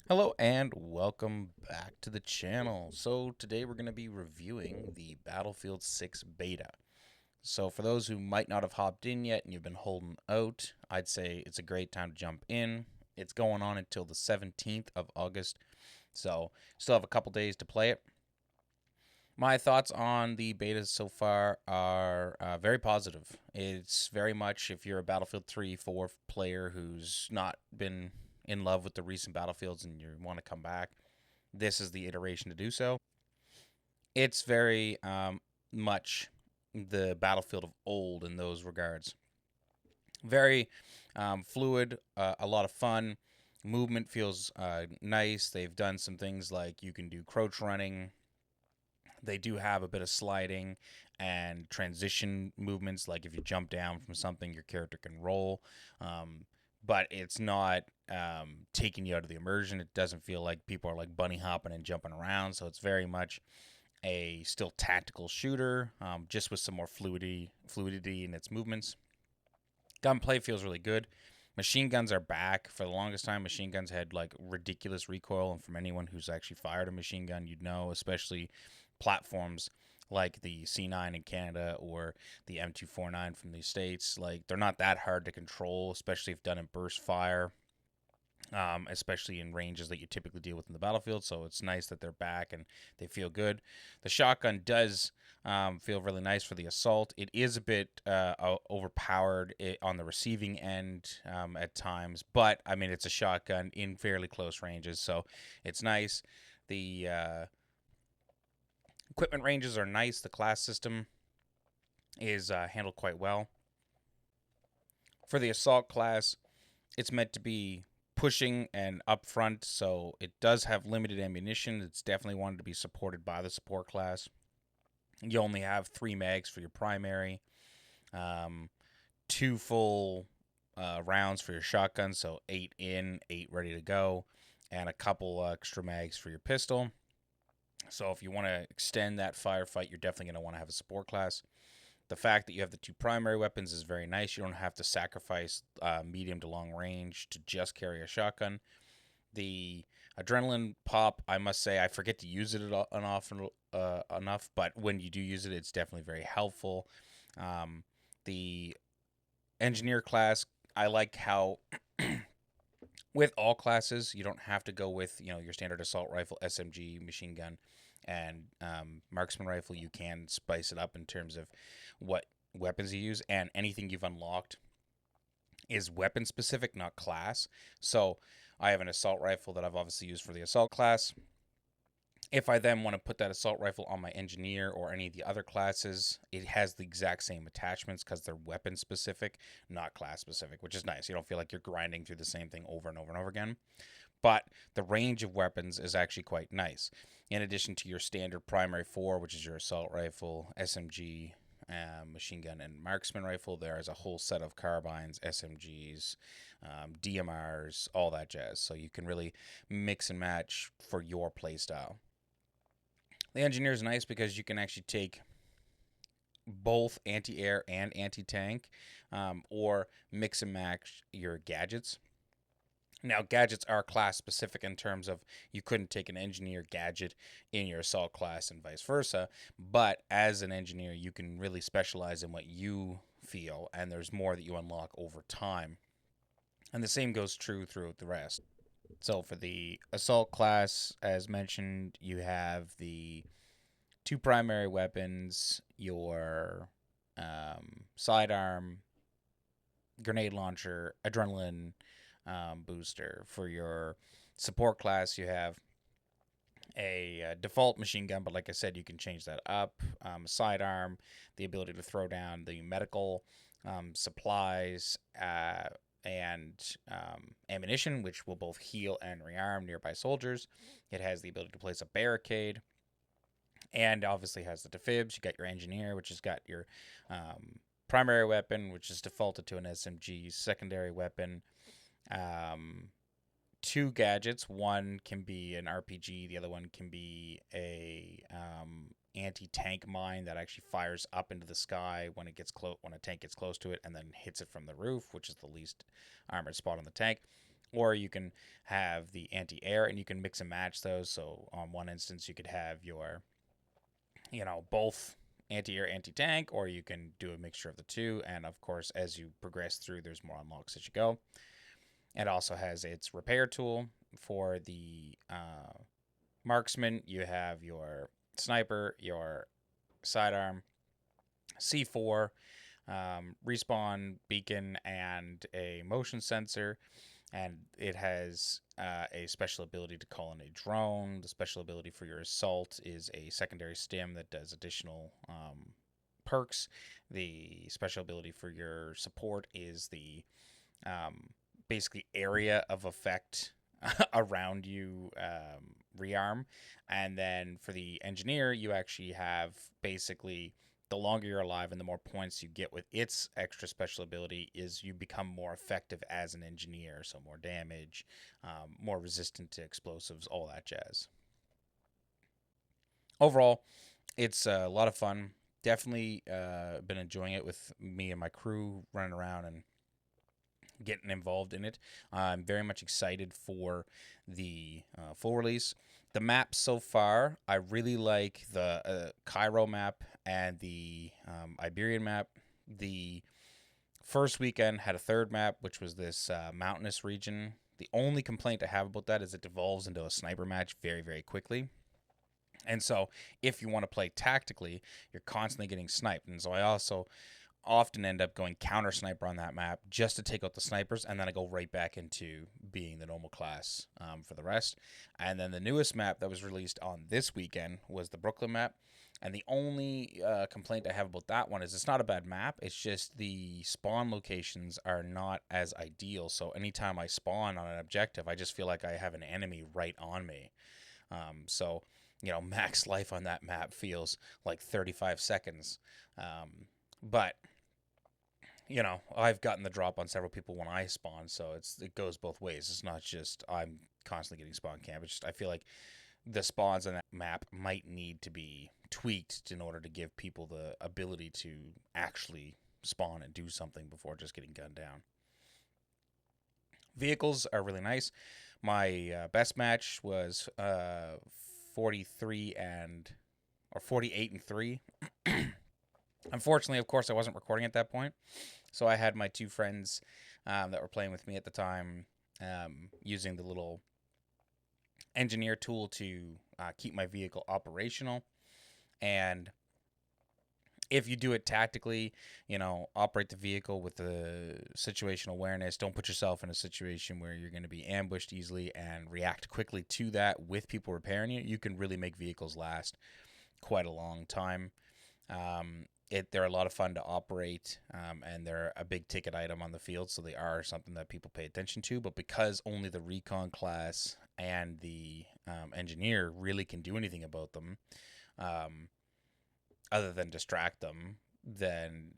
Hello and welcome back to the channel. So today we're going to be reviewing the Battlefield 6 beta. So for those who might not have hopped in yet and you've been holding out, I'd say it's a great time to jump in. It's going on until the 17th of August, so still have a couple days to play it. My thoughts on the beta so far are very positive. It's very much if you're a Battlefield 3, 4 player who's not been in love with the recent Battlefields and you want to come back, this is the iteration to do so. It's very much the Battlefield of old in those regards. Very fluid, a lot of fun. Movement feels nice. They've done some things like you can do crouch running. They do have a bit of sliding and transition movements, like if you jump down from something, your character can roll. But it's not taking you out of the immersion. It doesn't feel like people are like bunny hopping and jumping around. So it's very much a still tactical shooter, just with some more fluidity in its movements. Gunplay feels really good. Machine guns are back. For the longest time, machine guns had like ridiculous recoil, and from anyone who's actually fired a machine gun, you'd know, especially platforms like the C9 in Canada or the M249 from the States. Like, they're not that hard to control, especially if done in burst fire, especially in ranges that you typically deal with in the battlefield. So it's nice that they're back and they feel good. The shotgun does feel really nice for the assault. It is a bit overpowered on the receiving end at times, but I mean, it's a shotgun in fairly close ranges, so it's nice. The equipment ranges are nice. The class system is handled quite well. For the assault class, it's meant to be pushing and upfront, so it does have limited ammunition. It's definitely wanted to be supported by the support class. You only have 3 mags for your primary, um, 2 full rounds for your shotgun, so 8 in, 8 ready to go, and a couple extra mags for your pistol. So if you want to extend that firefight, you're definitely going to want to have a support class. The fact that you have the 2 primary weapons is very nice. You don't have to sacrifice medium to long range to just carry a shotgun. The adrenaline pop, I must say, I forget to use it enough, but when you do use it, it's definitely very helpful. The engineer class, I like how with all classes, you don't have to go with your standard assault rifle, SMG, machine gun, and marksman rifle. You can spice it up in terms of what weapons you use, and anything you've unlocked is weapon specific, not class. So I have an assault rifle that I've obviously used for the assault class. If I then want to put that assault rifle on my engineer or any of the other classes, it has the exact same attachments because they're weapon specific, not class specific, which is nice. You don't feel like you're grinding through the same thing over and over and over again. But the range of weapons is actually quite nice. In addition to your standard primary 4, which is your assault rifle, SMG, machine gun, and marksman rifle, there is a whole set of carbines, SMGs, DMRs, all that jazz. So you can really mix and match for your playstyle. The engineer is nice because you can actually take both anti-air and anti-tank, or mix and match your gadgets. Now, gadgets are class specific in terms of you couldn't take an engineer gadget in your assault class and vice versa. But as an engineer, you can really specialize in what you feel, and there's more that you unlock over time. And the same goes true throughout the rest. So for the assault class, as mentioned, you have the 2 primary weapons, your sidearm, grenade launcher, adrenaline booster. For your support class, you have a default machine gun, but like I said, you can change that up. Sidearm, the ability to throw down the medical supplies, and ammunition, which will both heal and rearm nearby soldiers. It has the ability to place a barricade, and obviously has the defibs. You got your engineer, which has got your primary weapon, which is defaulted to an SMG. Secondary weapon, um, 2 gadgets. One can be an RPG. The other one can be a anti-tank mine that actually fires up into the sky when a tank gets close to it, and then hits it from the roof, which is the least armored spot on the tank. Or you can have the anti-air, and you can mix and match those. So on one instance, you could have your, both anti-air, anti-tank, or you can do a mixture of the two. And of course, as you progress through, there's more unlocks as you go. It also has its repair tool for the marksman. You have your sniper, your sidearm, C4, respawn beacon, and a motion sensor. And it has a special ability to call in a drone. The special ability for your assault is a secondary stim that does additional perks. The special ability for your support is the basically area of effect around you, rearm. And then for the engineer, you actually have basically, the longer you're alive and the more points you get with its extra special ability, is you become more effective as an engineer. So more damage, more resistant to explosives, all that jazz. Overall, it's a lot of fun. Definitely been enjoying it with me and my crew running around and getting involved in it. I'm very much excited for the full release. The maps so far, I really like the Cairo map and the Iberian map. The first weekend had a third map, which was this mountainous region. The only complaint I have about that is it devolves into a sniper match very, very quickly. And so if you want to play tactically, you're constantly getting sniped. And so I also often end up going counter sniper on that map just to take out the snipers, and then I go right back into being the normal class for the rest. And then the newest map that was released on this weekend was the Brooklyn map. And the only complaint I have about that one is it's not a bad map. It's just the spawn locations are not as ideal. So anytime I spawn on an objective, I just feel like I have an enemy right on me. So, max life on that map feels like 35 seconds. But I've gotten the drop on several people when I spawn, so it goes both ways. It's not just I'm constantly getting spawn camp. It's just I feel like the spawns on that map might need to be tweaked in order to give people the ability to actually spawn and do something before just getting gunned down. Vehicles are really nice. My best match was 48 and 3. Unfortunately, of course, I wasn't recording at that point, so I had my two friends that were playing with me at the time using the little engineer tool to keep my vehicle operational. And if you do it tactically, operate the vehicle with the situational awareness. Don't put yourself in a situation where you're going to be ambushed easily, and react quickly to that with people repairing you. You can really make vehicles last quite a long time. They're a lot of fun to operate, and they're a big ticket item on the field, so they are something that people pay attention to. But because only the recon class and the engineer really can do anything about them, other than distract them, then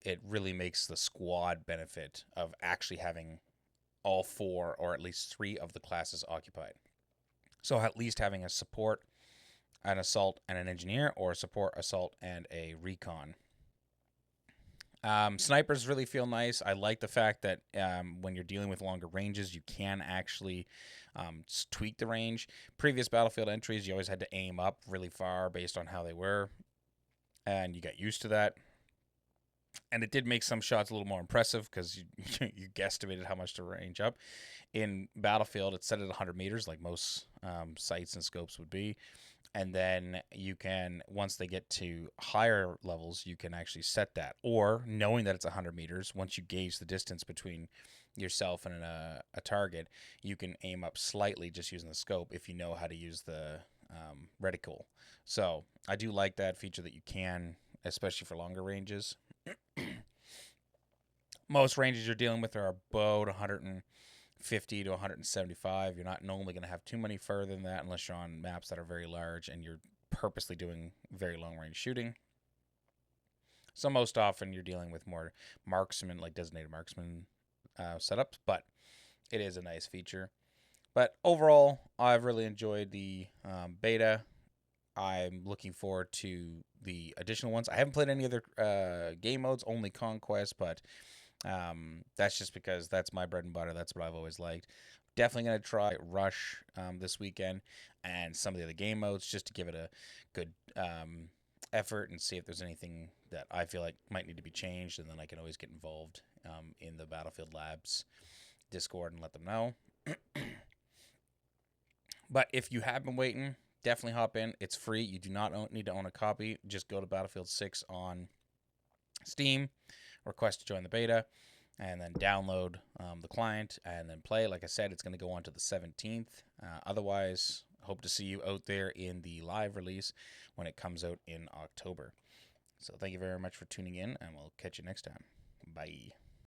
it really makes the squad benefit of actually having all 4 or at least 3 of the classes occupied. So at least having a support, an assault, and an engineer, or a support, assault, and a recon. Snipers really feel nice. I like the fact that when you're dealing with longer ranges, you can actually tweak the range. Previous Battlefield entries, you always had to aim up really far based on how they were, and you got used to that. And it did make some shots a little more impressive because you guesstimated how much to range up. In Battlefield, it's set at 100 meters, like most sights and scopes would be. And then you can, once they get to higher levels, you can actually set that. Or, knowing that it's 100 meters, once you gauge the distance between yourself and a target, you can aim up slightly just using the scope if you know how to use the reticle. So I do like that feature that you can, especially for longer ranges. Most ranges you're dealing with are about 150 to 175. You're not normally going to have too many further than that unless you're on maps that are very large and you're purposely doing very long range shooting. So most often you're dealing with more marksman, like designated marksman setups, but it is a nice feature. But overall, I've really enjoyed the beta. I'm looking forward to the additional ones. I haven't played any other game modes, only Conquest, but That's just because that's my bread and butter. That's what I've always liked. Definitely going to try Rush this weekend and some of the other game modes just to give it a good effort and see if there's anything that I feel like might need to be changed. And then I can always get involved in the Battlefield Labs Discord and let them know. But if you have been waiting, definitely hop in. It's free. You do not need to own a copy. Just go to Battlefield 6 on Steam, request to join the beta, and then download the client and then play. Like I said, it's going to go on to the 17th. Otherwise, hope to see you out there in the live release when it comes out in October. So thank you very much for tuning in, and we'll catch you next time. Bye.